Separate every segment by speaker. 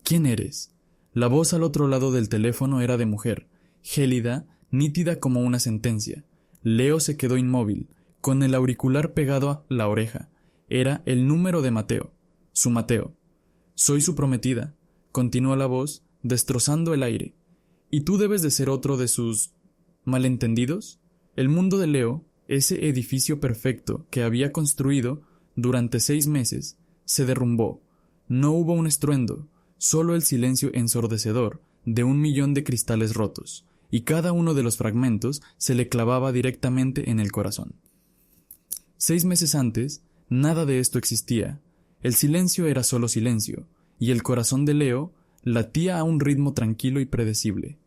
Speaker 1: ¿Quién eres? La voz al otro lado del teléfono era de mujer, gélida, nítida como una sentencia. Leo se quedó inmóvil, con el auricular pegado a la oreja. Era el número de Mateo, su Mateo. Soy su prometida, continuó la voz, destrozando el aire. ¿Y tú debes de ser otro de sus malentendidos? El mundo de Leo, ese edificio perfecto que había construido durante 6 meses, se derrumbó. No hubo un estruendo, solo el silencio ensordecedor de 1.000.000 de cristales rotos, y cada uno de los fragmentos se le clavaba directamente en el corazón. 6 meses antes, nada de esto existía. El silencio era solo silencio, y el corazón de Leo latía a un ritmo tranquilo y predecible.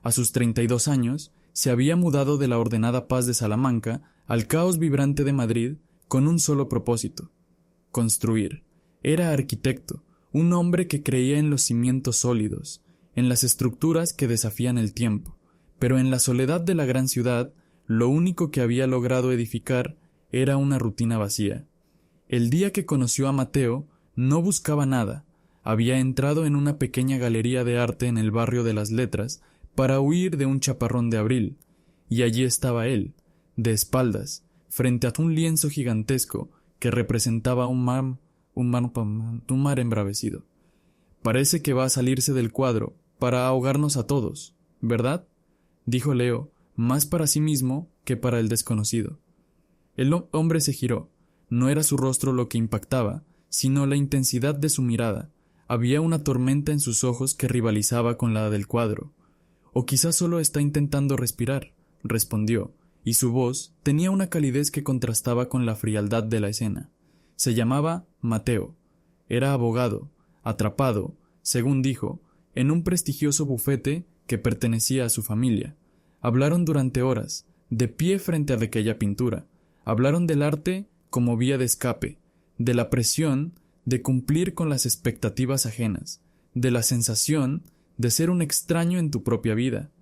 Speaker 1: A sus 32 años, se había mudado de la ordenada paz de Salamanca al caos vibrante de Madrid con un solo propósito: construir. Era arquitecto, un hombre que creía en los cimientos sólidos, en las estructuras que desafían el tiempo, pero en la soledad de la gran ciudad, lo único que había logrado edificar era una rutina vacía. El día que conoció a Mateo, no buscaba nada. Había entrado en una pequeña galería de arte en el barrio de las Letras para huir de un chaparrón de abril, y allí estaba él, de espaldas, frente a un lienzo gigantesco que representaba un mar embravecido. Parece que va a salirse del cuadro para ahogarnos a todos, ¿verdad?, dijo Leo, más para sí mismo que para el desconocido. El hombre se giró. No era su rostro lo que impactaba, sino la intensidad de su mirada. Había una tormenta en sus ojos que rivalizaba con la del cuadro. «O quizás solo está intentando respirar», respondió, y su voz tenía una calidez que contrastaba con la frialdad de la escena. Se llamaba Mateo. Era abogado, atrapado, según dijo, en un prestigioso bufete que pertenecía a su familia. Hablaron durante horas, de pie frente a aquella pintura. Hablaron del arte como vía de escape, de la presión de cumplir con las expectativas ajenas, de la sensación de ser un extraño en tu propia vida.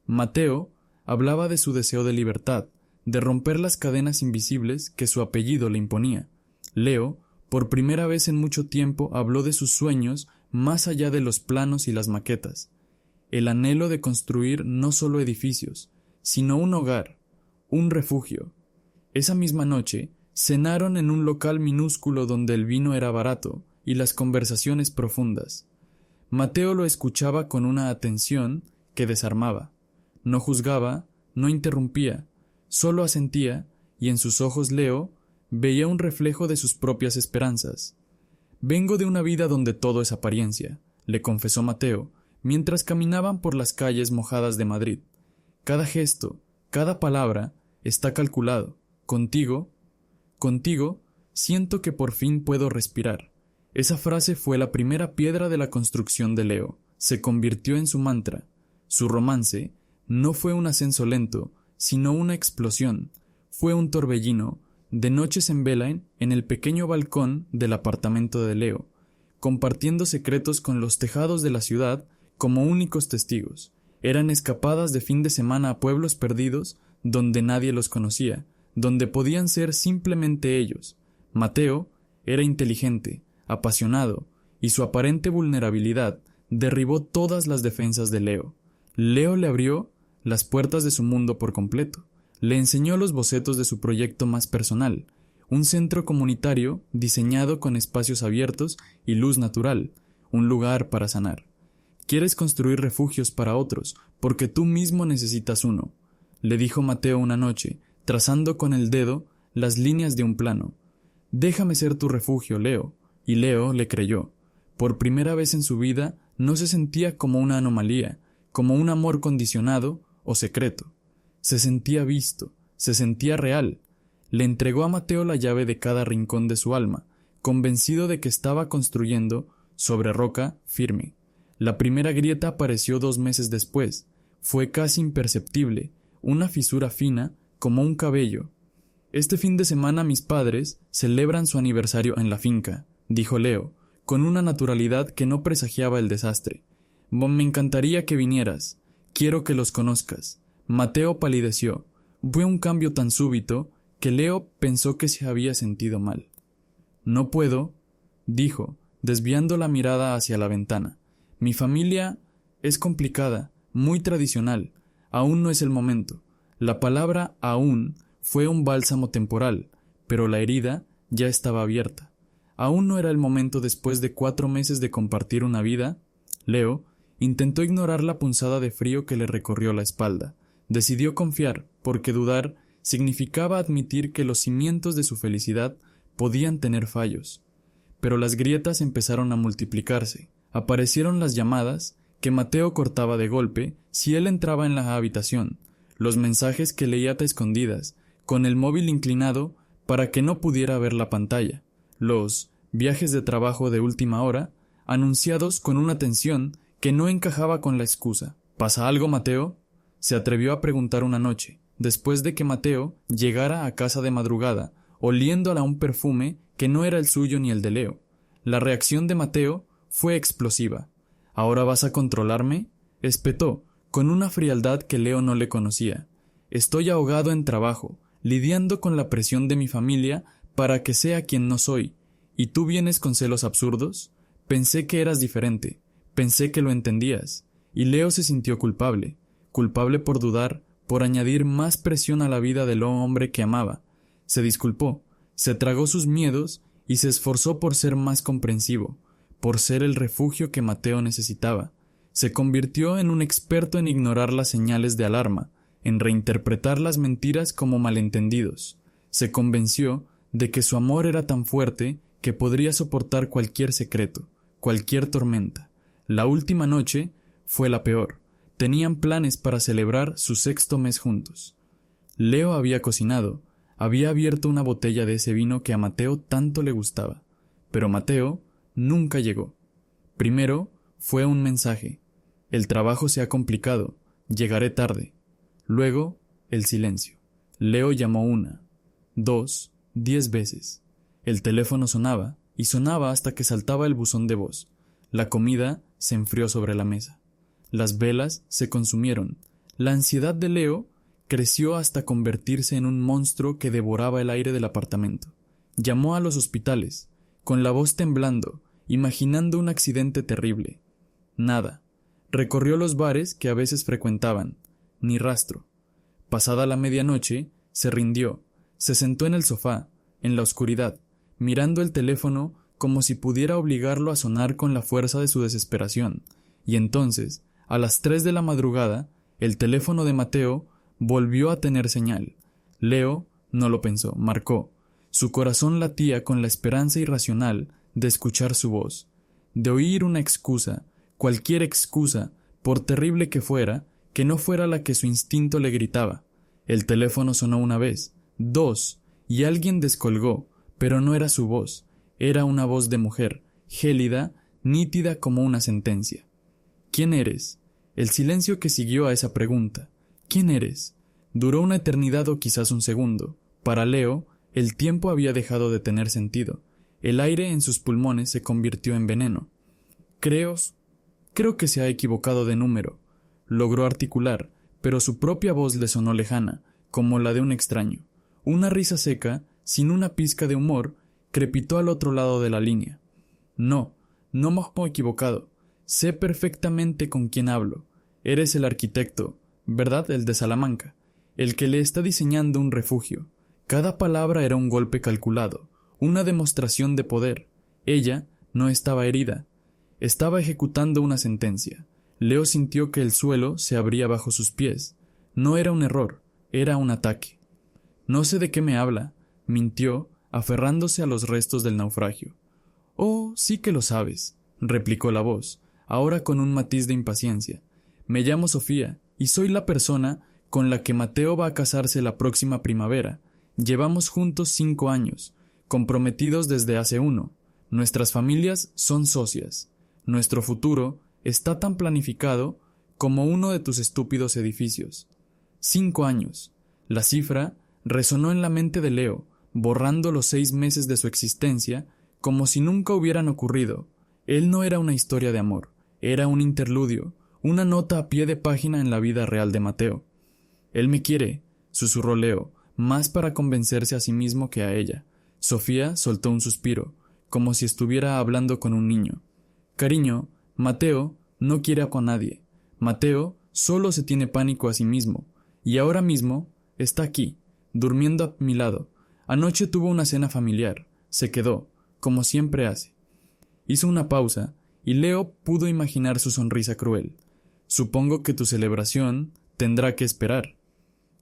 Speaker 1: Mateo hablaba de su deseo de libertad, de romper las cadenas invisibles que su apellido le imponía. Leo, por primera vez en mucho tiempo, habló de sus sueños más allá de los planos y las maquetas. El anhelo de construir no solo edificios, sino un hogar, un refugio. Esa misma noche, cenaron en un local minúsculo donde el vino era barato y las conversaciones profundas. Mateo lo escuchaba con una atención que desarmaba. No juzgaba, no interrumpía, solo asentía, y en sus ojos Leo veía un reflejo de sus propias esperanzas. «Vengo de una vida donde todo es apariencia», le confesó Mateo, mientras caminaban por las calles mojadas de Madrid. «Cada gesto, cada palabra está calculado. Contigo siento que por fin puedo respirar». Esa frase fue la primera piedra de la construcción de Leo. Se convirtió en su mantra. Su romance no fue un ascenso lento, sino una explosión. Fue un torbellino, de noches en vela en el pequeño balcón del apartamento de Leo, compartiendo secretos con los tejados de la ciudad como únicos testigos. Eran escapadas de fin de semana a pueblos perdidos donde nadie los conocía, donde podían ser simplemente ellos. Mateo era inteligente, apasionado, y su aparente vulnerabilidad derribó todas las defensas de Leo. Leo le abrió las puertas de su mundo por completo. Le enseñó los bocetos de su proyecto más personal, un centro comunitario diseñado con espacios abiertos y luz natural, un lugar para sanar. «Quieres construir refugios para otros, porque tú mismo necesitas uno», le dijo Mateo una noche, trazando con el dedo las líneas de un plano. «Déjame ser tu refugio, Leo». Y Leo le creyó. Por primera vez en su vida no se sentía como una anomalía, como un amor condicionado o secreto. Se sentía visto, se sentía real. Le entregó a Mateo la llave de cada rincón de su alma, convencido de que estaba construyendo sobre roca firme. La primera grieta apareció 2 meses después. Fue casi imperceptible, una fisura fina como un cabello. «Este fin de semana mis padres celebran su aniversario en la finca», dijo Leo, con una naturalidad que no presagiaba el desastre. «Me encantaría que vinieras. Quiero que los conozcas». Mateo palideció. Fue un cambio tan súbito que Leo pensó que se había sentido mal. «No puedo», dijo, desviando la mirada hacia la ventana. Mi familia es complicada, muy tradicional. Aún no es el momento. La palabra aún fue un bálsamo temporal, pero la herida ya estaba abierta. Aún no era el momento después de 4 meses de compartir una vida. Leo intentó ignorar la punzada de frío que le recorrió la espalda. Decidió confiar, porque dudar significaba admitir que los cimientos de su felicidad podían tener fallos. Pero las grietas empezaron a multiplicarse. Aparecieron las llamadas que Mateo cortaba de golpe si él entraba en la habitación, los mensajes que leía a escondidas, con el móvil inclinado para que no pudiera ver la pantalla, los viajes de trabajo de última hora, anunciados con una tensión que no encajaba con la excusa. ¿Pasa algo, Mateo?, se atrevió a preguntar una noche, después de que Mateo llegara a casa de madrugada, oliéndola un perfume que no era el suyo ni el de Leo. La reacción de Mateo fue explosiva. ¿Ahora vas a controlarme?, espetó, con una frialdad que Leo no le conocía. Estoy ahogado en trabajo, lidiando con la presión de mi familia para que sea quien no soy. ¿Y tú vienes con celos absurdos? Pensé que eras diferente, pensé que lo entendías. Y Leo se sintió culpable por dudar, por añadir más presión a la vida del hombre que amaba. Se disculpó, se tragó sus miedos y se esforzó por ser más comprensivo, por ser el refugio que Mateo necesitaba. Se convirtió en un experto en ignorar las señales de alarma, en reinterpretar las mentiras como malentendidos. Se convenció de que su amor era tan fuerte que podría soportar cualquier secreto, cualquier tormenta. La última noche fue la peor. Tenían planes para celebrar su 6º mes juntos. Leo había cocinado, había abierto una botella de ese vino que a Mateo tanto le gustaba. Pero Mateo nunca llegó. Primero fue un mensaje: el trabajo se ha complicado, llegaré tarde. Luego, el silencio. Leo llamó 1, 2, 10 veces. El teléfono sonaba, y sonaba hasta que saltaba el buzón de voz. La comida se enfrió sobre la mesa. Las velas se consumieron. La ansiedad de Leo creció hasta convertirse en un monstruo que devoraba el aire del apartamento. Llamó a los hospitales, con la voz temblando, imaginando un accidente terrible. Nada. Recorrió los bares que a veces frecuentaban. Ni rastro. Pasada la medianoche, se rindió. Se sentó en el sofá, en la oscuridad, mirando el teléfono como si pudiera obligarlo a sonar con la fuerza de su desesperación. Y entonces, a las 3 de la madrugada, el teléfono de Mateo volvió a tener señal. Leo no lo pensó, marcó. Su corazón latía con la esperanza irracional de escuchar su voz, de oír una excusa, cualquier excusa, por terrible que no fuera la que su instinto le gritaba. El teléfono sonó 1 vez, 2, y alguien descolgó, pero no era su voz, era una voz de mujer, gélida, nítida como una sentencia. ¿Quién eres? El silencio que siguió a esa pregunta. ¿Quién eres? Duró una eternidad o quizás un segundo. Para Leo, el tiempo había dejado de tener sentido. El aire en sus pulmones se convirtió en veneno. Creo que se ha equivocado de número. Logró articular, pero su propia voz le sonó lejana, como la de un extraño. Una risa seca, sin una pizca de humor, crepitó al otro lado de la línea. No me he equivocado. Sé perfectamente con quién hablo. Eres el arquitecto, ¿verdad? El de Salamanca, el que le está diseñando un refugio. Cada palabra era un golpe calculado, una demostración de poder. Ella no estaba herida, estaba ejecutando una sentencia. Leo sintió que el suelo se abría bajo sus pies. No era un error, era un ataque. No sé de qué me habla, mintió, aferrándose a los restos del naufragio. Oh, sí que lo sabes, replicó la voz, ahora con un matiz de impaciencia. Me llamo Sofía, y soy la persona con la que Mateo va a casarse la próxima primavera. Llevamos juntos 5 años, comprometidos desde hace 1. Nuestras familias son socias. Nuestro futuro está tan planificado como uno de tus estúpidos edificios. 5 años. La cifra resonó en la mente de Leo, borrando los 6 meses de su existencia como si nunca hubieran ocurrido. Él no era una historia de amor, era un interludio, una nota a pie de página en la vida real de Mateo. Él me quiere, susurró Leo, más para convencerse a sí mismo que a ella. Sofía soltó un suspiro, como si estuviera hablando con un niño. Cariño, Mateo no quiere con nadie. Mateo solo se tiene pánico a sí mismo, y ahora mismo está aquí, durmiendo a mi lado. Anoche tuvo una cena familiar, se quedó, como siempre hace. Hizo una pausa, y Leo pudo imaginar su sonrisa cruel. Supongo que tu celebración tendrá que esperar.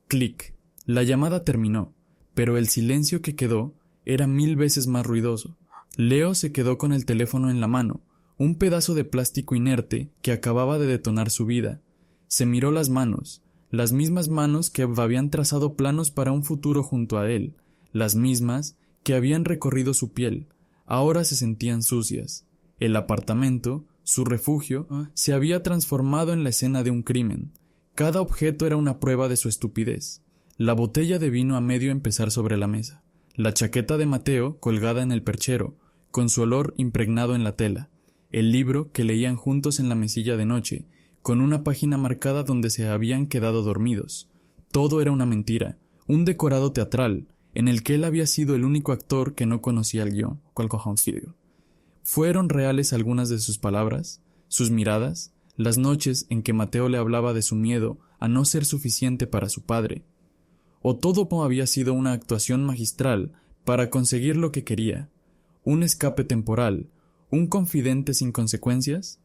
Speaker 1: Clic. La llamada terminó, pero el silencio que quedó era 1000 veces más ruidoso. Leo se quedó con el teléfono en la mano, un pedazo de plástico inerte que acababa de detonar su vida. Se miró las manos, las mismas manos que habían trazado planos para un futuro junto a él, las mismas que habían recorrido su piel. Ahora se sentían sucias. El apartamento, su refugio, se había transformado en la escena de un crimen. Cada objeto era una prueba de su estupidez. La botella de vino a medio empezar sobre la mesa, la chaqueta de Mateo colgada en el perchero, con su olor impregnado en la tela, el libro que leían juntos en la mesilla de noche, con una página marcada donde se habían quedado dormidos. Todo era una mentira, un decorado teatral, en el que él había sido el único actor que no conocía el guión. ¿Fueron reales algunas de sus palabras, sus miradas, las noches en que Mateo le hablaba de su miedo a no ser suficiente para su padre? ¿O todo había sido una actuación magistral para conseguir lo que quería? ¿Un escape temporal? ¿Un confidente sin consecuencias?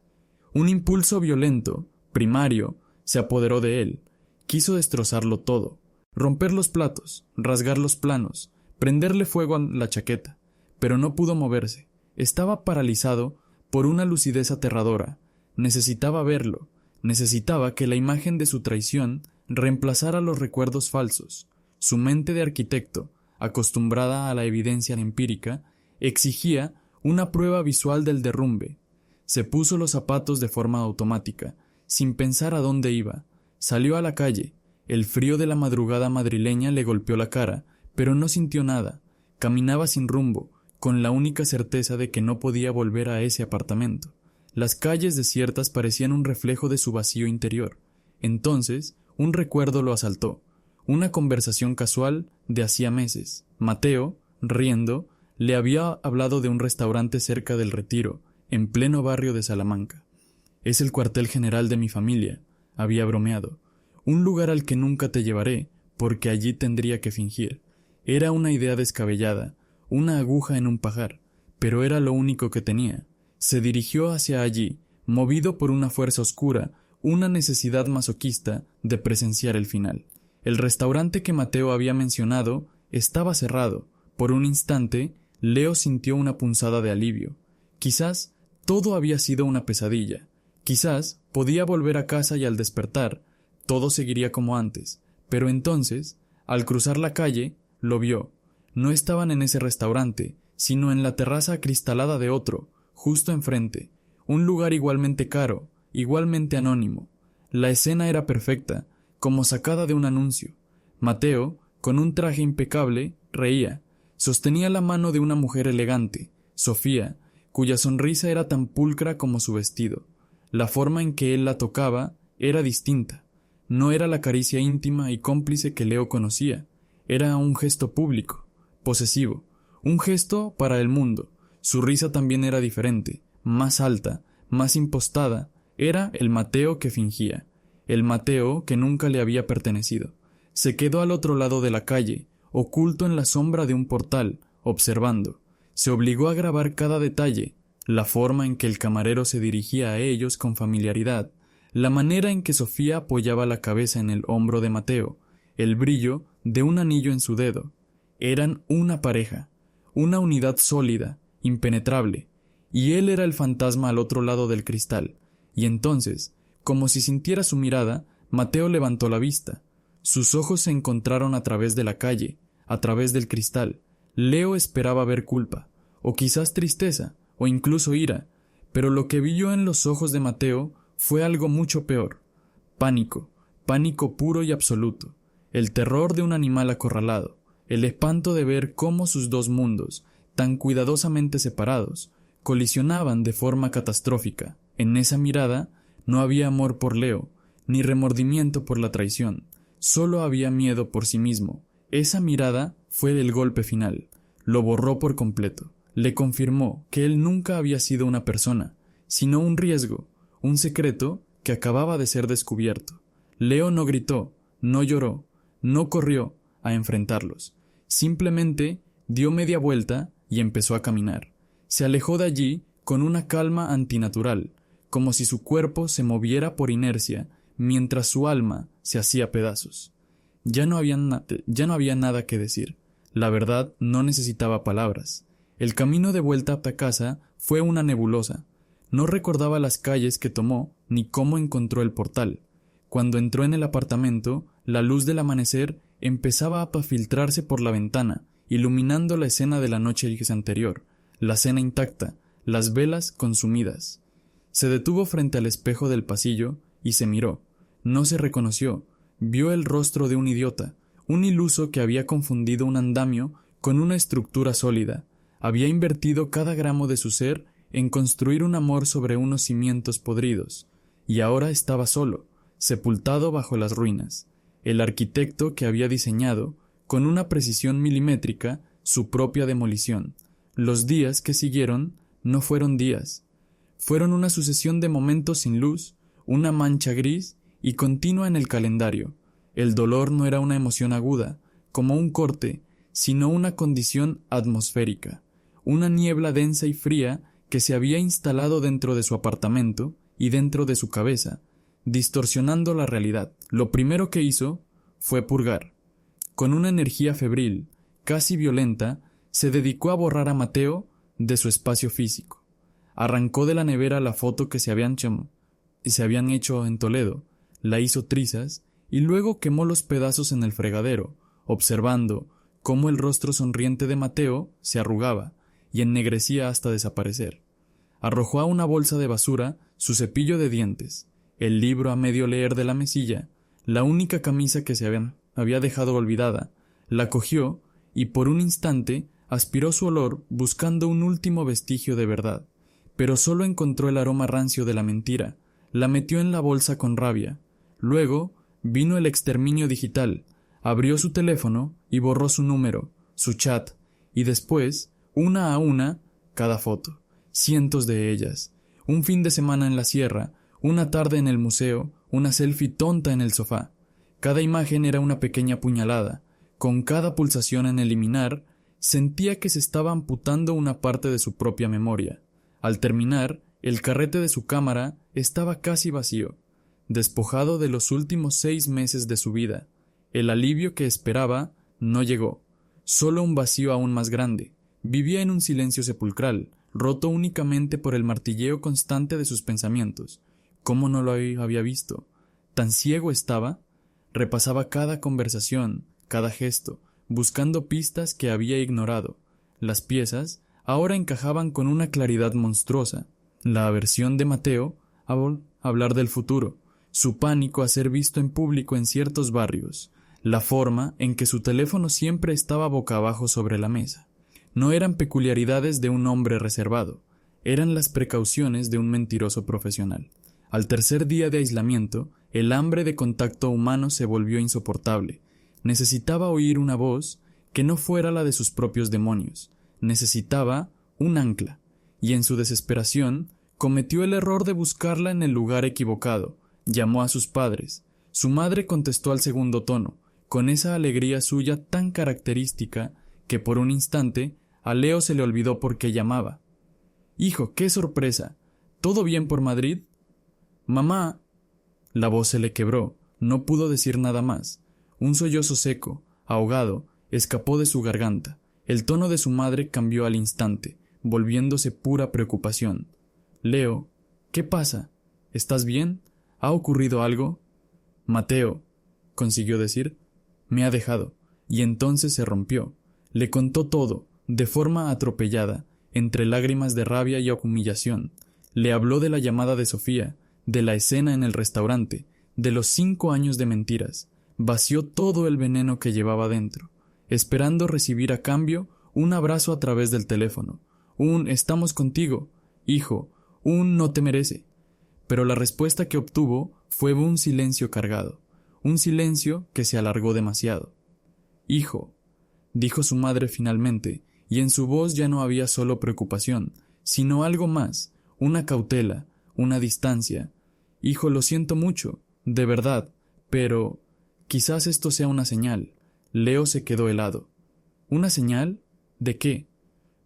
Speaker 1: Un impulso violento, primario, se apoderó de él. Quiso destrozarlo todo, romper los platos, rasgar los planos, prenderle fuego a la chaqueta, pero no pudo moverse. Estaba paralizado por una lucidez aterradora. Necesitaba verlo, necesitaba que la imagen de su traición reemplazara los recuerdos falsos. Su mente de arquitecto, acostumbrada a la evidencia empírica, exigía una prueba visual del derrumbe. Se puso los zapatos de forma automática, sin pensar a dónde iba. Salió a la calle. El frío de la madrugada madrileña le golpeó la cara, pero no sintió nada. Caminaba sin rumbo, con la única certeza de que no podía volver a ese apartamento. Las calles desiertas parecían un reflejo de su vacío interior. Entonces, un recuerdo lo asaltó. Una conversación casual de hacía meses. Mateo, riendo, le había hablado de un restaurante cerca del Retiro, en pleno barrio de Salamanca. «Es el cuartel general de mi familia», había bromeado. «Un lugar al que nunca te llevaré, porque allí tendría que fingir». Era una idea descabellada, una aguja en un pajar, pero era lo único que tenía. Se dirigió hacia allí, movido por una fuerza oscura, una necesidad masoquista de presenciar el final. El restaurante que Mateo había mencionado estaba cerrado. Por un instante, Leo sintió una punzada de alivio. Quizás todo había sido una pesadilla. Quizás podía volver a casa y al despertar, todo seguiría como antes. Pero entonces, al cruzar la calle, lo vio. No estaban en ese restaurante, sino en la terraza acristalada de otro, justo enfrente. Un lugar igualmente caro, igualmente anónimo. La escena era perfecta, como sacada de un anuncio. Mateo, con un traje impecable, reía. Sostenía la mano de una mujer elegante, Sofía, cuya sonrisa era tan pulcra como su vestido. La forma en que él la tocaba era distinta. No era la caricia íntima y cómplice que Leo conocía. Era un gesto público, posesivo, un gesto para el mundo. Su risa también era diferente, más alta, más impostada. Era el Mateo que fingía. El Mateo que nunca le había pertenecido. Se quedó al otro lado de la calle, oculto en la sombra de un portal, observando. Se obligó a grabar cada detalle, la forma en que el camarero se dirigía a ellos con familiaridad, la manera en que Sofía apoyaba la cabeza en el hombro de Mateo, el brillo de un anillo en su dedo. Eran una pareja, una unidad sólida, impenetrable, y él era el fantasma al otro lado del cristal. Y entonces, como si sintiera su mirada, Mateo levantó la vista. Sus ojos se encontraron a través de la calle, a través del cristal. Leo esperaba ver culpa, o quizás tristeza, o incluso ira, pero lo que vio en los ojos de Mateo fue algo mucho peor. Pánico, pánico puro y absoluto, el terror de un animal acorralado, el espanto de ver cómo sus dos mundos, tan cuidadosamente separados, colisionaban de forma catastrófica. En esa mirada no había amor por Leo, ni remordimiento por la traición, solo había miedo por sí mismo. Esa mirada fue el golpe final, lo borró por completo, le confirmó que él nunca había sido una persona, sino un riesgo, un secreto que acababa de ser descubierto. Leo no gritó, no lloró, no corrió a enfrentarlos. Simplemente dio media vuelta y empezó a caminar. Se alejó de allí con una calma antinatural, como si su cuerpo se moviera por inercia mientras su alma se hacía pedazos. Ya no había nada que decir. La verdad no necesitaba palabras. El camino de vuelta a casa fue una nebulosa. No recordaba las calles que tomó ni cómo encontró el portal. Cuando entró en el apartamento, la luz del amanecer empezaba a filtrarse por la ventana, iluminando la escena de la noche anterior, la cena intacta, las velas consumidas. Se detuvo frente al espejo del pasillo y se miró. No se reconoció. Vio el rostro de un idiota, un iluso que había confundido un andamio con una estructura sólida. Había invertido cada gramo de su ser en construir un amor sobre unos cimientos podridos, y ahora estaba solo, sepultado bajo las ruinas. El arquitecto que había diseñado, con una precisión milimétrica, su propia demolición. Los días que siguieron no fueron días. Fueron una sucesión de momentos sin luz, una mancha gris y continua en el calendario. El dolor no era una emoción aguda, como un corte, sino una condición atmosférica, una niebla densa y fría que se había instalado dentro de su apartamento y dentro de su cabeza, distorsionando la realidad. Lo primero que hizo fue purgar. Con una energía febril, casi violenta, se dedicó a borrar a Mateo de su espacio físico. Arrancó de la nevera la foto que se habían hecho en Toledo, la hizo trizas y luego quemó los pedazos en el fregadero, observando cómo el rostro sonriente de Mateo se arrugaba y ennegrecía hasta desaparecer. Arrojó a una bolsa de basura su cepillo de dientes, el libro a medio leer de la mesilla, la única camisa que se había dejado olvidada, la cogió y por un instante aspiró su olor buscando un último vestigio de verdad, pero solo encontró el aroma rancio de la mentira. La metió en la bolsa con rabia. Luego vino el exterminio digital, abrió su teléfono y borró su número, su chat, y después, una a una, cada foto, cientos de ellas, un fin de semana en la sierra, una tarde en el museo, una selfie tonta en el sofá. Cada imagen era una pequeña puñalada. Con cada pulsación en eliminar, sentía que se estaba amputando una parte de su propia memoria. Al terminar, el carrete de su cámara estaba casi vacío, despojado de los últimos 6 meses de su vida. El alivio que esperaba no llegó, solo un vacío aún más grande. Vivía en un silencio sepulcral, roto únicamente por el martilleo constante de sus pensamientos. ¿Cómo no lo había visto? ¿Tan ciego estaba? Repasaba cada conversación, cada gesto, buscando pistas que había ignorado. Las piezas ahora encajaban con una claridad monstruosa. La aversión de Mateo a hablar del futuro, su pánico a ser visto en público en ciertos barrios, la forma en que su teléfono siempre estaba boca abajo sobre la mesa. No eran peculiaridades de un hombre reservado, eran las precauciones de un mentiroso profesional. Al tercer día de aislamiento, el hambre de contacto humano se volvió insoportable. Necesitaba oír una voz que no fuera la de sus propios demonios. Necesitaba un ancla, y en su desesperación cometió el error de buscarla en el lugar equivocado. Llamó a sus padres. Su madre contestó al segundo tono, con esa alegría suya tan característica que por un instante a Leo se le olvidó por qué llamaba. «Hijo, qué sorpresa. ¿Todo bien por Madrid?» «Mamá». La voz se le quebró. No pudo decir nada más. Un sollozo seco, ahogado, escapó de su garganta. El tono de su madre cambió al instante, volviéndose pura preocupación. «Leo, ¿qué pasa? ¿Estás bien? ¿Ha ocurrido algo?» «Mateo», consiguió decir, «me ha dejado». Y entonces se rompió. Le contó todo, de forma atropellada, entre lágrimas de rabia y humillación. Le habló de la llamada de Sofía, de la escena en el restaurante, de los 5 años de mentiras. Vació todo el veneno que llevaba dentro, esperando recibir a cambio un abrazo a través del teléfono, un «estamos contigo, hijo», un «no te merece». Pero la respuesta que obtuvo fue un silencio cargado, un silencio que se alargó demasiado. «Hijo», dijo su madre finalmente, y en su voz ya no había solo preocupación, sino algo más, una cautela, una distancia. Hijo, lo siento mucho, de verdad, pero quizás esto sea una señal. Leo se quedó helado. ¿Una señal? ¿De qué?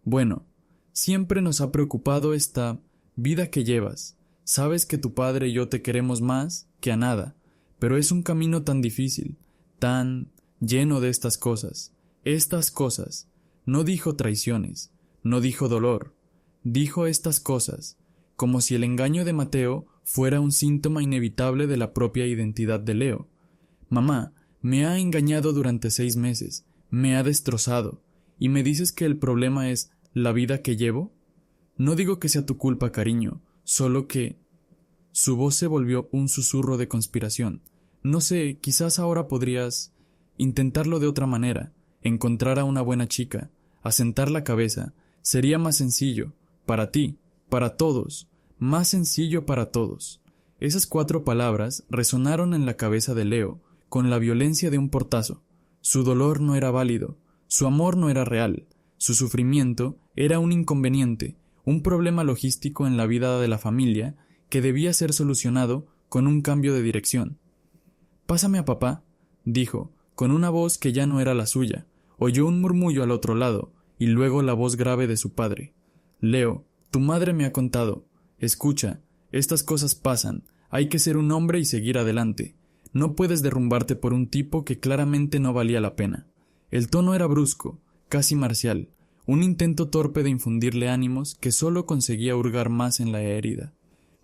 Speaker 1: Bueno, siempre nos ha preocupado esta vida que llevas. Sabes que tu padre y yo te queremos más que a nada, pero es un camino tan difícil, tan lleno de estas cosas. Estas cosas. No dijo traiciones, no dijo dolor, dijo estas cosas, como si el engaño de Mateo fuera un síntoma inevitable de la propia identidad de Leo. Mamá, me ha engañado durante 6 meses, me ha destrozado, y me dices que el problema es la vida que llevo. No digo que sea tu culpa, cariño, solo que... Su voz se volvió un susurro de conspiración. No sé, quizás ahora podrías intentarlo de otra manera, encontrar a una buena chica, asentar la cabeza. Sería más sencillo, para ti, para todos, más sencillo para todos. Esas 4 palabras resonaron en la cabeza de Leo con la violencia de un portazo. Su dolor no era válido, su amor no era real, su sufrimiento era un inconveniente, un problema logístico en la vida de la familia que debía ser solucionado con un cambio de dirección. «Pásame a papá», dijo, con una voz que ya no era la suya. Oyó un murmullo al otro lado, y luego la voz grave de su padre. «Leo, tu madre me ha contado. Escucha, estas cosas pasan, hay que ser un hombre y seguir adelante. No puedes derrumbarte por un tipo que claramente no valía la pena». El tono era brusco, casi marcial, un intento torpe de infundirle ánimos que solo conseguía hurgar más en la herida.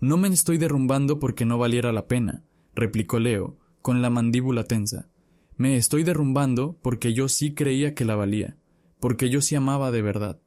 Speaker 1: «No me estoy derrumbando porque no valiera la pena», replicó Leo, con la mandíbula tensa. «Me estoy derrumbando porque yo sí creía que la valía, porque yo sí amaba de verdad».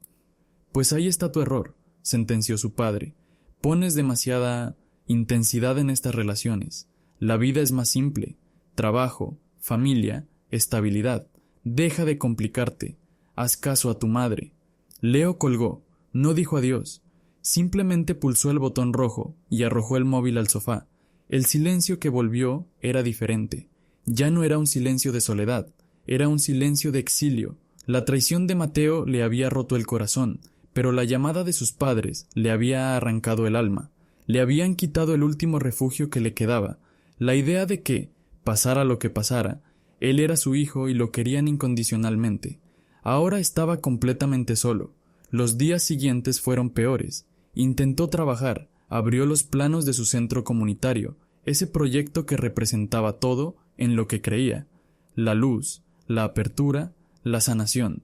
Speaker 1: «Pues ahí está tu error», sentenció su padre. «Pones demasiada intensidad en estas relaciones. La vida es más simple. Trabajo, familia, estabilidad. Deja de complicarte. Haz caso a tu madre». Leo colgó. No dijo adiós. Simplemente pulsó el botón rojo y arrojó el móvil al sofá. El silencio que volvió era diferente. Ya no era un silencio de soledad, era un silencio de exilio. La traición de Mateo le había roto el corazón, pero la llamada de sus padres le había arrancado el alma. Le habían quitado el último refugio que le quedaba, la idea de que, pasara lo que pasara, él era su hijo y lo querían incondicionalmente. Ahora estaba completamente solo. Los días siguientes fueron peores. Intentó trabajar, abrió los planos de su centro comunitario, ese proyecto que representaba todo en lo que creía: la luz, la apertura, la sanación.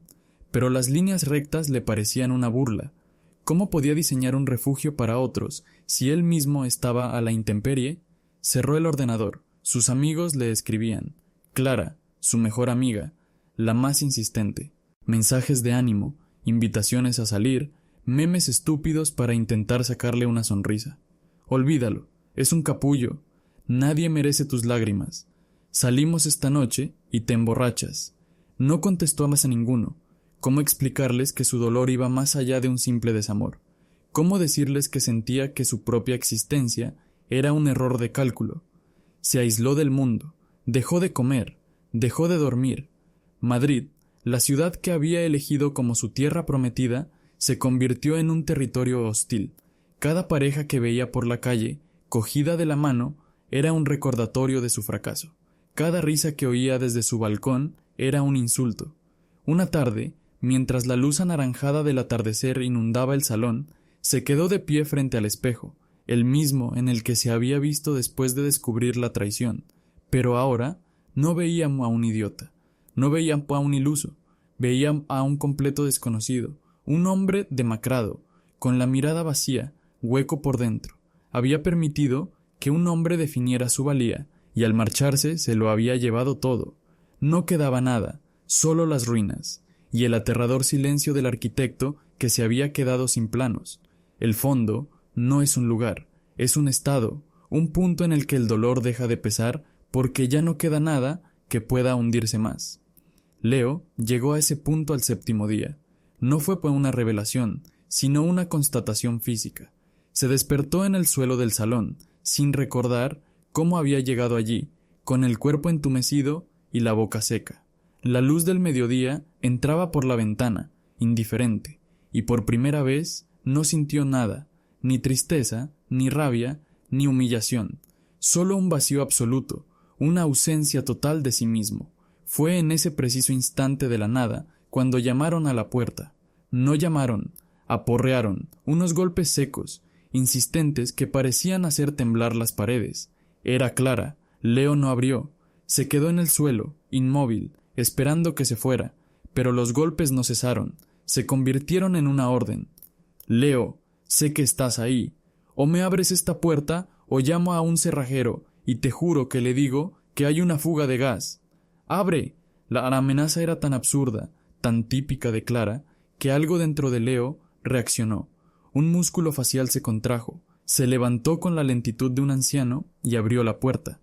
Speaker 1: Pero las líneas rectas le parecían una burla. ¿Cómo podía diseñar un refugio para otros si él mismo estaba a la intemperie? Cerró el ordenador. Sus amigos le escribían. Clara, su mejor amiga, la más insistente. Mensajes de ánimo, invitaciones a salir, memes estúpidos para intentar sacarle una sonrisa. Olvídalo, es un capullo. Nadie merece tus lágrimas. Salimos esta noche y te emborrachas. No contestó más a ninguno. ¿Cómo explicarles que su dolor iba más allá de un simple desamor? ¿Cómo decirles que sentía que su propia existencia era un error de cálculo? Se aisló del mundo, dejó de comer, dejó de dormir. Madrid, la ciudad que había elegido como su tierra prometida, se convirtió en un territorio hostil. Cada pareja que veía por la calle, cogida de la mano, era un recordatorio de su fracaso. Cada risa que oía desde su balcón era un insulto. Una tarde, mientras la luz anaranjada del atardecer inundaba el salón, se quedó de pie frente al espejo, el mismo en el que se había visto después de descubrir la traición. Pero ahora no veía a un idiota, no veía a un iluso, veía a un completo desconocido, un hombre demacrado, con la mirada vacía, hueco por dentro. Había permitido que un hombre definiera su valía, y al marcharse se lo había llevado todo. No quedaba nada, solo las ruinas, y el aterrador silencio del arquitecto que se había quedado sin planos. El fondo no es un lugar, es un estado, un punto en el que el dolor deja de pesar porque ya no queda nada que pueda hundirse más. Leo llegó a ese punto al 7º día. No fue por una revelación, sino una constatación física. Se despertó en el suelo del salón, sin recordar cómo había llegado allí, con el cuerpo entumecido y la boca seca. La luz del mediodía entraba por la ventana, indiferente, y por primera vez no sintió nada, ni tristeza, ni rabia, ni humillación, solo un vacío absoluto, una ausencia total de sí mismo. Fue en ese preciso instante de la nada cuando llamaron a la puerta. No llamaron, aporrearon, unos golpes secos, insistentes que parecían hacer temblar las paredes. Era Clara. Leo no abrió. Se quedó en el suelo, inmóvil, esperando que se fuera, pero los golpes no cesaron, se convirtieron en una orden. Leo, sé que estás ahí. O me abres esta puerta o llamo a un cerrajero y te juro que le digo que hay una fuga de gas. ¡Abre! La amenaza era tan absurda, tan típica de Clara, que algo dentro de Leo reaccionó. Un músculo facial se contrajo, se levantó con la lentitud de un anciano y abrió la puerta.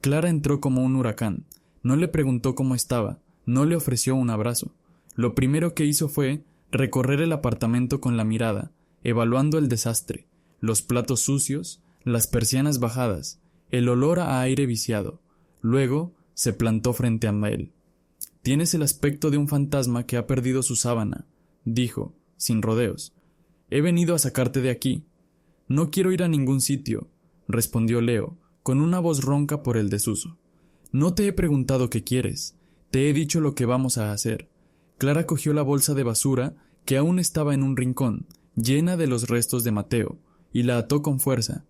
Speaker 1: Clara entró como un huracán. No le preguntó cómo estaba, no le ofreció un abrazo. Lo primero que hizo fue recorrer el apartamento con la mirada, evaluando el desastre, los platos sucios, las persianas bajadas, el olor a aire viciado. Luego se plantó frente a él. «Tienes el aspecto de un fantasma que ha perdido su sábana», dijo, sin rodeos. «He venido a sacarte de aquí». «No quiero ir a ningún sitio», respondió Leo, con una voz ronca por el desuso. «No te he preguntado qué quieres, te he dicho lo que vamos a hacer». Clara cogió la bolsa de basura, que aún estaba en un rincón, llena de los restos de Mateo, y la ató con fuerza.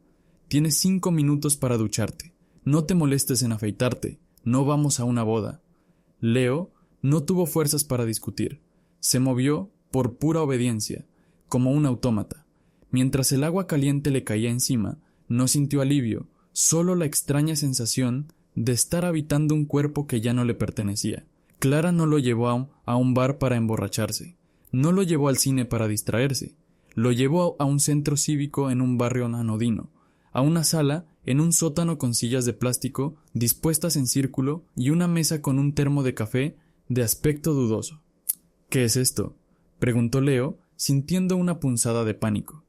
Speaker 1: «Tienes 5 minutos para ducharte. No te molestes en afeitarte, no vamos a una boda». Leo no tuvo fuerzas para discutir. Se movió por pura obediencia, como un autómata. Mientras el agua caliente le caía encima, no sintió alivio, solo la extraña sensación de estar habitando un cuerpo que ya no le pertenecía. Clara no lo llevó a un bar para emborracharse, no lo llevó al cine para distraerse, lo llevó a un centro cívico en un barrio anodino, a una sala en un sótano con sillas de plástico dispuestas en círculo y una mesa con un termo de café de aspecto dudoso. «¿Qué es esto?», preguntó Leo, sintiendo una punzada de pánico.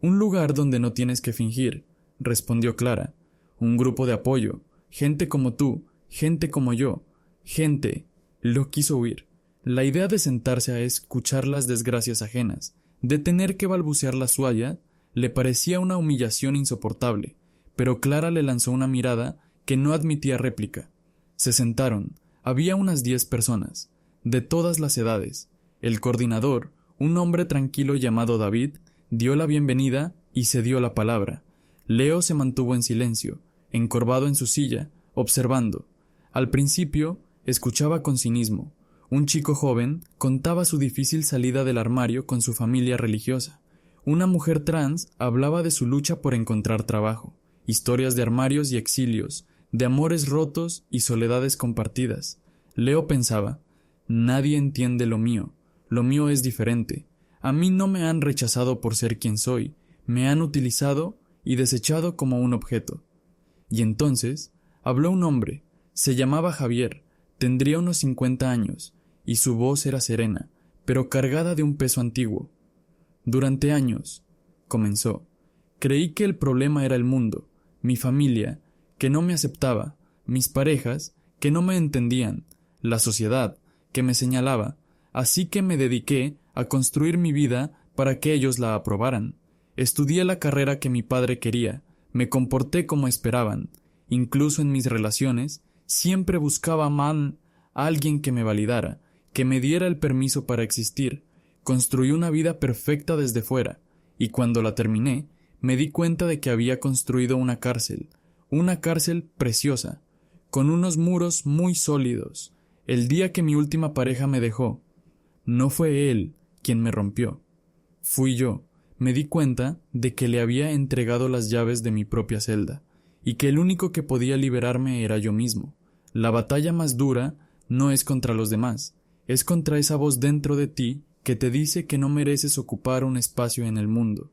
Speaker 1: «Un lugar donde no tienes que fingir», respondió Clara. «Un grupo de apoyo, gente como tú, gente como yo, gente». Lo quiso huir. La idea de sentarse a escuchar las desgracias ajenas, de tener que balbucear la suya, le parecía una humillación insoportable, pero Clara le lanzó una mirada que no admitía réplica. Se sentaron. Había unas 10 personas, de todas las edades. El coordinador, un hombre tranquilo llamado David, dio la bienvenida y cedió la palabra. Leo se mantuvo en silencio, encorvado en su silla, observando. Al principio, escuchaba con cinismo. Un chico joven contaba su difícil salida del armario con su familia religiosa. Una mujer trans hablaba de su lucha por encontrar trabajo, historias de armarios y exilios, de amores rotos y soledades compartidas. Leo pensaba, nadie entiende lo mío es diferente. A mí no me han rechazado por ser quien soy, me han utilizado y desechado como un objeto. Y entonces habló un hombre, se llamaba Javier, tendría unos 50 años, y su voz era serena, pero cargada de un peso antiguo. «Durante años», comenzó, «creí que el problema era el mundo, mi familia, que no me aceptaba, mis parejas, que no me entendían, la sociedad, que me señalaba, así que me dediqué a construir mi vida para que ellos la aprobaran. Estudié la carrera que mi padre quería, me comporté como esperaban, incluso en mis relaciones, siempre buscaba a alguien que me validara, que me diera el permiso para existir. Construí una vida perfecta desde fuera, y cuando la terminé, me di cuenta de que había construido una cárcel preciosa, con unos muros muy sólidos. El día que mi última pareja me dejó, no fue él quien me rompió, fui yo. Me di cuenta de que le había entregado las llaves de mi propia celda, y que el único que podía liberarme era yo mismo. La batalla más dura no es contra los demás, es contra esa voz dentro de ti que te dice que no mereces ocupar un espacio en el mundo».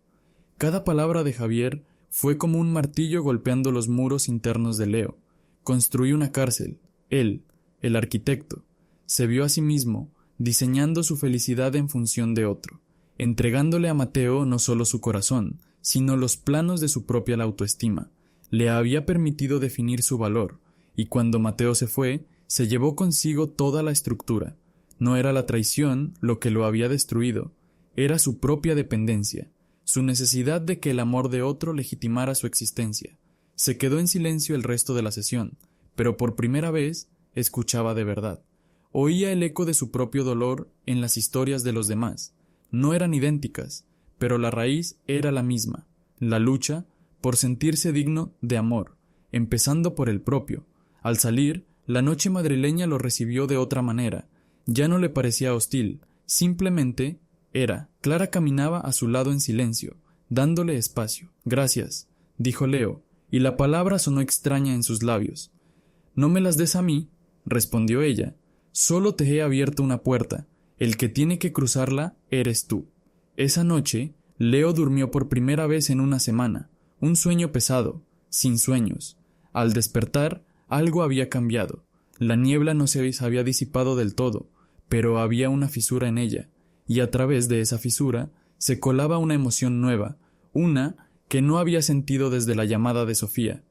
Speaker 1: Cada palabra de Javier fue como un martillo golpeando los muros internos de Leo. Construyó una cárcel. Él, el arquitecto, se vio a sí mismo, diseñando su felicidad en función de otro, entregándole a Mateo no solo su corazón, sino los planos de su propia autoestima. Le había permitido definir su valor, y cuando Mateo se fue, se llevó consigo toda la estructura. No era la traición lo que lo había destruido, era su propia dependencia, su necesidad de que el amor de otro legitimara su existencia. Se quedó en silencio el resto de la sesión, pero por primera vez escuchaba de verdad. Oía el eco de su propio dolor en las historias de los demás. No eran idénticas, pero la raíz era la misma, la lucha por sentirse digno de amor, empezando por el propio. Al salir, la noche madrileña lo recibió de otra manera. Ya no le parecía hostil, simplemente era. Clara caminaba a su lado en silencio, dándole espacio. «Gracias», dijo Leo, y la palabra sonó extraña en sus labios. «No me las des a mí», respondió ella. «Solo te he abierto una puerta. El que tiene que cruzarla eres tú». Esa noche, Leo durmió por primera vez en una semana. Un sueño pesado, sin sueños. Al despertar, algo había cambiado. La niebla no se había disipado del todo, pero había una fisura en ella, y a través de esa fisura se colaba una emoción nueva, una que no había sentido desde la llamada de Sofía.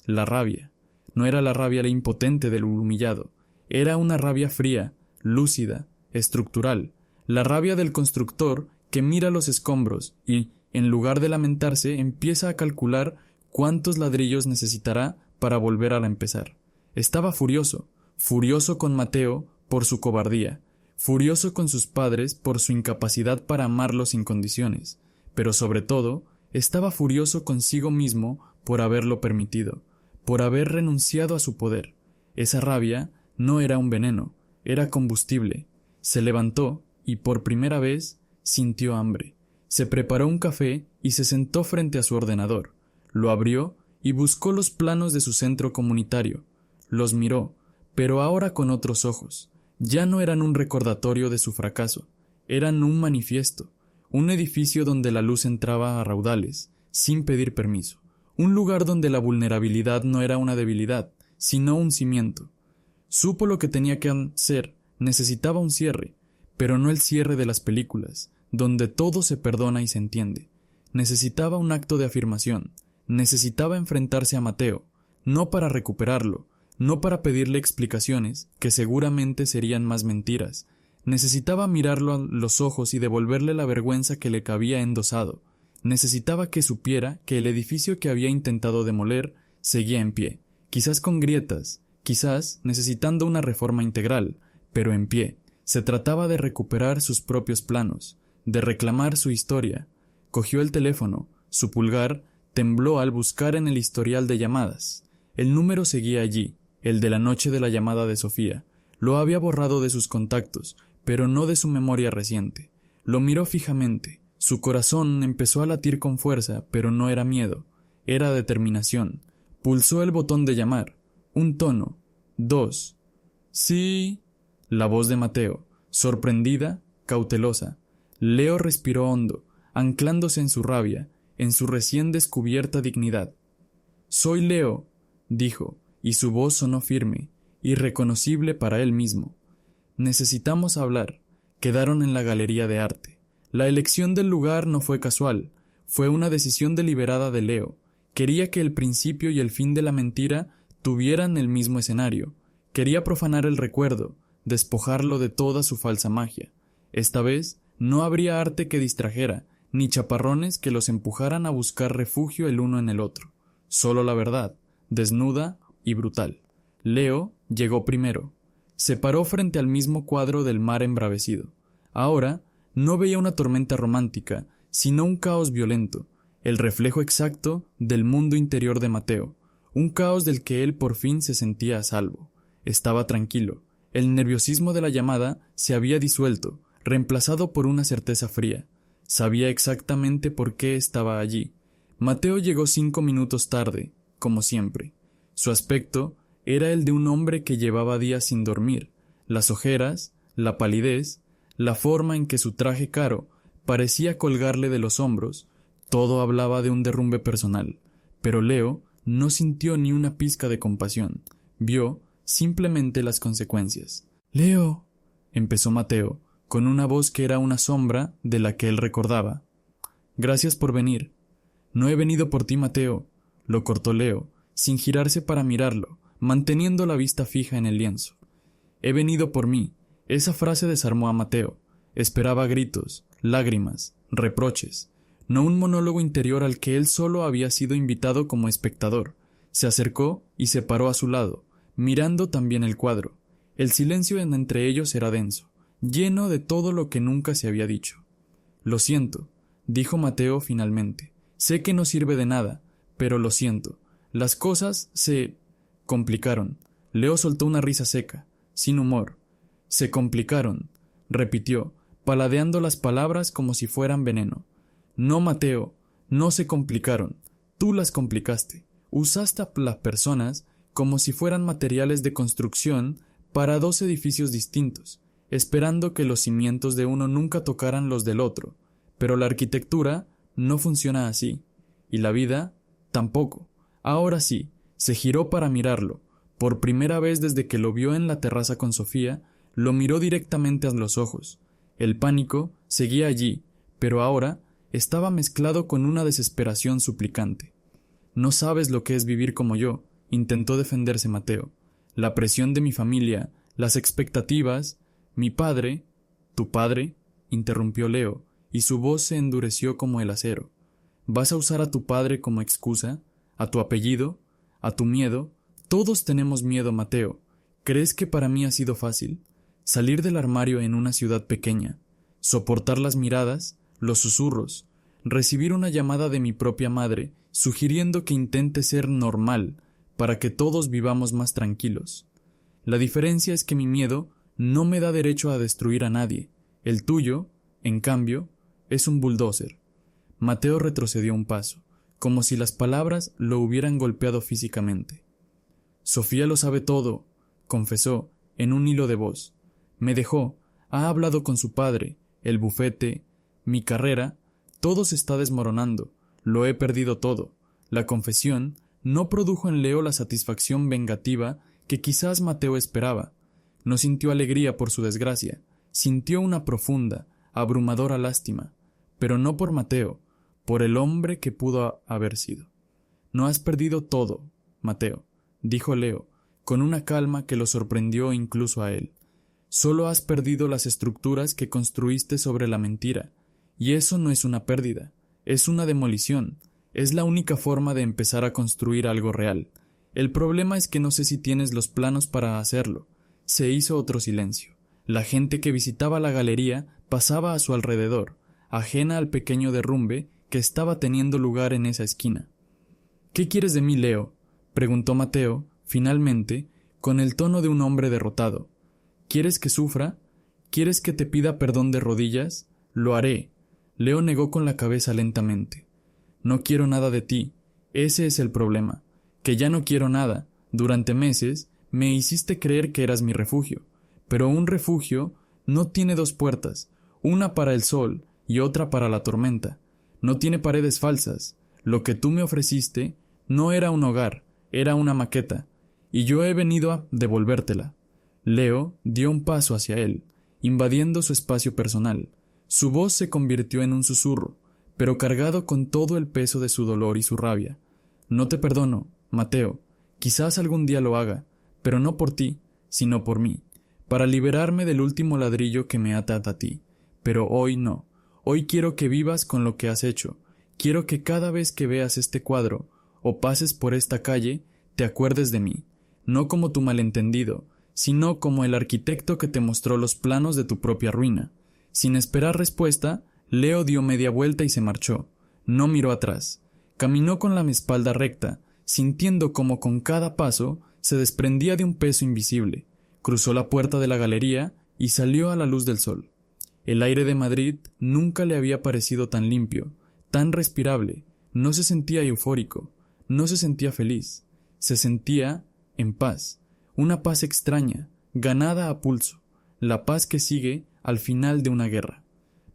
Speaker 1: La rabia. No era la rabia impotente del humillado, era una rabia fría, lúcida, estructural, la rabia del constructor que mira los escombros y, en lugar de lamentarse, empieza a calcular cuántos ladrillos necesitará para volver a empezar. Estaba furioso, furioso con Mateo por su cobardía, furioso con sus padres por su incapacidad para amarlos sin condiciones, pero sobre todo, estaba furioso consigo mismo por haberlo permitido, por haber renunciado a su poder. Esa rabia no era un veneno, era combustible. Se levantó y por primera vez sintió hambre. Se preparó un café y se sentó frente a su ordenador. Lo abrió y buscó los planos de su centro comunitario. Los miró, pero ahora con otros ojos. Ya no eran un recordatorio de su fracaso, eran un manifiesto, un edificio donde la luz entraba a raudales, sin pedir permiso, un lugar donde la vulnerabilidad no era una debilidad, sino un cimiento. Supo lo que tenía que hacer, necesitaba un cierre, pero no el cierre de las películas, donde todo se perdona y se entiende. Necesitaba un acto de afirmación, necesitaba enfrentarse a Mateo, no para recuperarlo, no para pedirle explicaciones, que seguramente serían más mentiras. Necesitaba mirarlo a los ojos y devolverle la vergüenza que le había endosado. Necesitaba que supiera que el edificio que había intentado demoler seguía en pie, quizás con grietas, quizás necesitando una reforma integral, pero en pie. Se trataba de recuperar sus propios planos, de reclamar su historia. Cogió el teléfono, su pulgar tembló al buscar en el historial de llamadas. El número seguía allí, el de la noche de la llamada de Sofía. Lo había borrado de sus contactos, pero no de su memoria reciente. Lo miró fijamente. Su corazón empezó a latir con fuerza, pero no era miedo, era determinación. Pulsó el botón de llamar. Un tono. 2. Sí. La voz de Mateo, sorprendida, cautelosa. Leo respiró hondo, anclándose en su rabia, en su recién descubierta dignidad. «Soy Leo», dijo, y su voz sonó firme, irreconocible para él mismo. «Necesitamos hablar». Quedaron en la galería de arte. La elección del lugar no fue casual, fue una decisión deliberada de Leo. Quería que el principio y el fin de la mentira tuvieran el mismo escenario. Quería profanar el recuerdo, despojarlo de toda su falsa magia. Esta vez no habría arte que distrajera, ni chaparrones que los empujaran a buscar refugio el uno en el otro. Solo la verdad, desnuda y brutal. Leo llegó primero. Se paró frente al mismo cuadro del mar embravecido. Ahora no veía una tormenta romántica, sino un caos violento, el reflejo exacto del mundo interior de Mateo, un caos del que él por fin se sentía a salvo. Estaba tranquilo. El nerviosismo de la llamada se había disuelto, reemplazado por una certeza fría. Sabía exactamente por qué estaba allí. Mateo llegó 5 minutos tarde, como siempre. Su aspecto era el de un hombre que llevaba días sin dormir. Las ojeras, la palidez, la forma en que su traje caro parecía colgarle de los hombros, todo hablaba de un derrumbe personal. Pero Leo no sintió ni una pizca de compasión. Vio simplemente las consecuencias. «Leo», empezó Mateo, con una voz que era una sombra de la que él recordaba. «Gracias por venir». «No he venido por ti, Mateo», lo cortó Leo, sin girarse para mirarlo, manteniendo la vista fija en el lienzo. «He venido por mí». Esa frase desarmó a Mateo. Esperaba gritos, lágrimas, reproches. no un monólogo interior al que él solo había sido invitado como espectador. Se acercó y se paró a su lado, mirando también el cuadro. El silencio entre ellos era denso, lleno de todo lo que nunca se había dicho. «Lo siento», dijo Mateo finalmente. «Sé que no sirve de nada, pero lo siento. Las cosas se complicaron». Leo soltó una risa seca, sin humor. «Se complicaron», repitió, paladeando las palabras como si fueran veneno. «No, Mateo, no se complicaron. Tú las complicaste. Usaste a las personas como si fueran materiales de construcción para dos edificios distintos, esperando que los cimientos de uno nunca tocaran los del otro. Pero la arquitectura no funciona así, y la vida tampoco». Ahora sí, se giró para mirarlo. Por primera vez desde que lo vio en la terraza con Sofía, lo miró directamente a los ojos. El pánico seguía allí, pero ahora estaba mezclado con una desesperación suplicante. «No sabes lo que es vivir como yo», intentó defenderse Mateo. «La presión de mi familia, las expectativas, mi padre». «¿Tu padre?», interrumpió Leo, y su voz se endureció como el acero. «¿Vas a usar a tu padre como excusa? ¿A tu apellido? ¿A tu miedo? Todos tenemos miedo, Mateo. ¿Crees que para mí ha sido fácil? Salir del armario en una ciudad pequeña, soportar las miradas, los susurros, recibir una llamada de mi propia madre sugiriendo que intente ser normal para que todos vivamos más tranquilos. La diferencia es que mi miedo no me da derecho a destruir a nadie. El tuyo, en cambio, es un bulldozer». Mateo retrocedió un paso, como si las palabras lo hubieran golpeado físicamente. «Sofía lo sabe todo», confesó, en un hilo de voz. «Me dejó, ha hablado con su padre, el bufete, mi carrera, todo se está desmoronando, lo he perdido todo». La confesión no produjo en Leo la satisfacción vengativa que quizás Mateo esperaba. No sintió alegría por su desgracia, sintió una profunda, abrumadora lástima, pero no por Mateo, por el hombre que pudo haber sido. «No has perdido todo, Mateo», dijo Leo, con una calma que lo sorprendió incluso a él. «Solo has perdido las estructuras que construiste sobre la mentira, y eso no es una pérdida, es una demolición, es la única forma de empezar a construir algo real. El problema es que no sé si tienes los planos para hacerlo». Se hizo otro silencio. La gente que visitaba la galería pasaba a su alrededor, ajena al pequeño derrumbe que estaba teniendo lugar en esa esquina. «¿Qué quieres de mí, Leo?», preguntó Mateo, finalmente, con el tono de un hombre derrotado. «¿Quieres que sufra? ¿Quieres que te pida perdón de rodillas? Lo haré». Leo negó con la cabeza lentamente. «No quiero nada de ti. Ese es el problema. Que ya no quiero nada. Durante meses me hiciste creer que eras mi refugio. Pero un refugio no tiene dos puertas, una para el sol y otra para la tormenta. No tiene paredes falsas. Lo que tú me ofreciste no era un hogar, era una maqueta, y yo he venido a devolvértela». Leo dio un paso hacia él, invadiendo su espacio personal. Su voz se convirtió en un susurro, pero cargado con todo el peso de su dolor y su rabia. «No te perdono, Mateo. Quizás algún día lo haga, pero no por ti, sino por mí, para liberarme del último ladrillo que me ata a ti. Pero hoy no. Hoy quiero que vivas con lo que has hecho. Quiero que cada vez que veas este cuadro o pases por esta calle, te acuerdes de mí, no como tu malentendido, sino como el arquitecto que te mostró los planos de tu propia ruina». Sin esperar respuesta, Leo dio media vuelta y se marchó. No miró atrás. Caminó con la espalda recta, sintiendo como con cada paso se desprendía de un peso invisible. Cruzó la puerta de la galería y salió a la luz del sol. El aire de Madrid nunca le había parecido tan limpio, tan respirable. No se sentía eufórico, no se sentía feliz, se sentía en paz, una paz extraña, ganada a pulso, la paz que sigue al final de una guerra.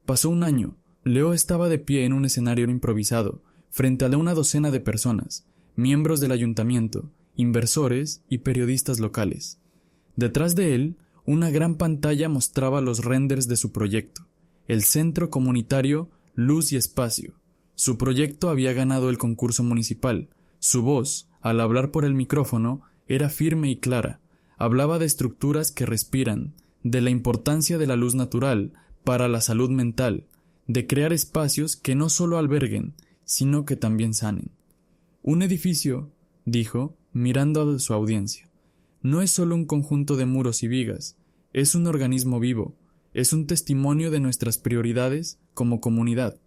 Speaker 1: Pasó un año. Leo estaba de pie en un escenario improvisado, frente a una docena de personas, miembros del ayuntamiento, inversores y periodistas locales. Detrás de él, una gran pantalla mostraba los renders de su proyecto, el Centro Comunitario Luz y Espacio. Su proyecto había ganado el concurso municipal. Su voz, al hablar por el micrófono, era firme y clara. Hablaba de estructuras que respiran, de la importancia de la luz natural para la salud mental, de crear espacios que no solo alberguen, sino que también sanen. Un edificio, dijo, mirando a su audiencia, no es solo un conjunto de muros y vigas, es un organismo vivo, es un testimonio de nuestras prioridades como comunidad,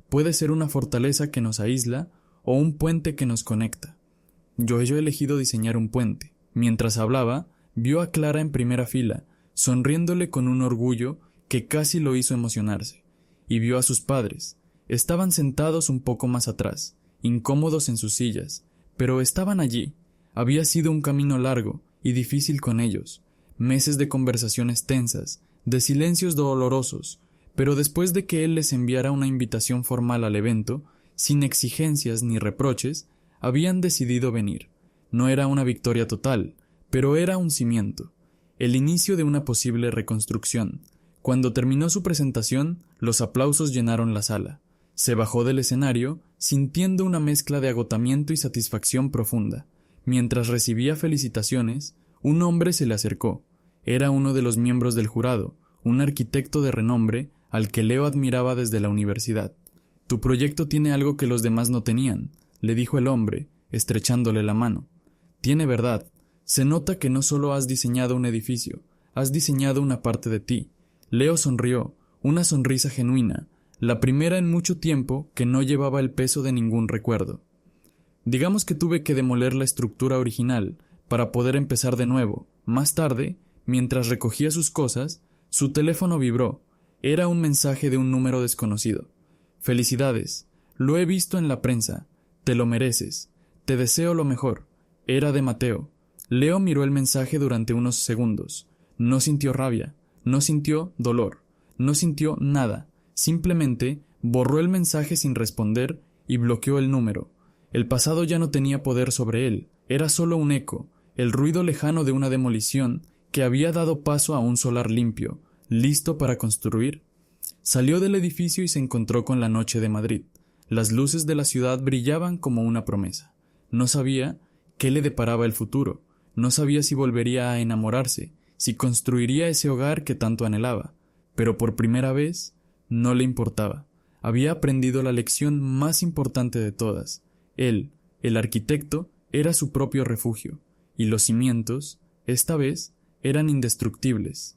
Speaker 1: puede ser una fortaleza que nos aísla o un puente que nos conecta. Yo he elegido diseñar un puente. Mientras hablaba, vio a Clara en primera fila, sonriéndole con un orgullo que casi lo hizo emocionarse, y vio a sus padres. Estaban sentados un poco más atrás, incómodos en sus sillas, pero estaban allí. Había sido un camino largo y difícil con ellos, meses de conversaciones tensas, de silencios dolorosos, pero después de que él les enviara una invitación formal al evento, sin exigencias ni reproches, habían decidido venir. No era una victoria total, pero era un cimiento, el inicio de una posible reconstrucción. Cuando terminó su presentación, los aplausos llenaron la sala. Se bajó del escenario, sintiendo una mezcla de agotamiento y satisfacción profunda. Mientras recibía felicitaciones, un hombre se le acercó. Era uno de los miembros del jurado, un arquitecto de renombre al que Leo admiraba desde la universidad. «Tu proyecto tiene algo que los demás no tenían», le dijo el hombre, estrechándole la mano. «Tiene verdad. Se nota que no solo has diseñado un edificio, has diseñado una parte de ti». Leo sonrió, una sonrisa genuina, la primera en mucho tiempo que no llevaba el peso de ningún recuerdo. «Digamos que tuve que demoler la estructura original para poder empezar de nuevo. Más tarde, mientras recogía sus cosas, su teléfono vibró. Era un mensaje de un número desconocido. «Felicidades. Lo he visto en la prensa. Te lo mereces. Te deseo lo mejor». Era de Mateo. Leo miró el mensaje durante unos segundos. No sintió rabia, no sintió dolor, no sintió nada. Simplemente borró el mensaje sin responder y bloqueó el número. El pasado ya no tenía poder sobre él. Era solo un eco, el ruido lejano de una demolición que había dado paso a un solar limpio, listo para construir. Salió del edificio y se encontró con la noche de Madrid. Las luces de la ciudad brillaban como una promesa. No sabía qué le deparaba el futuro. No sabía si volvería a enamorarse, si construiría ese hogar que tanto anhelaba. Pero por primera vez no le importaba. Había aprendido la lección más importante de todas. Él, el arquitecto, era su propio refugio, y los cimientos, esta vez, eran indestructibles.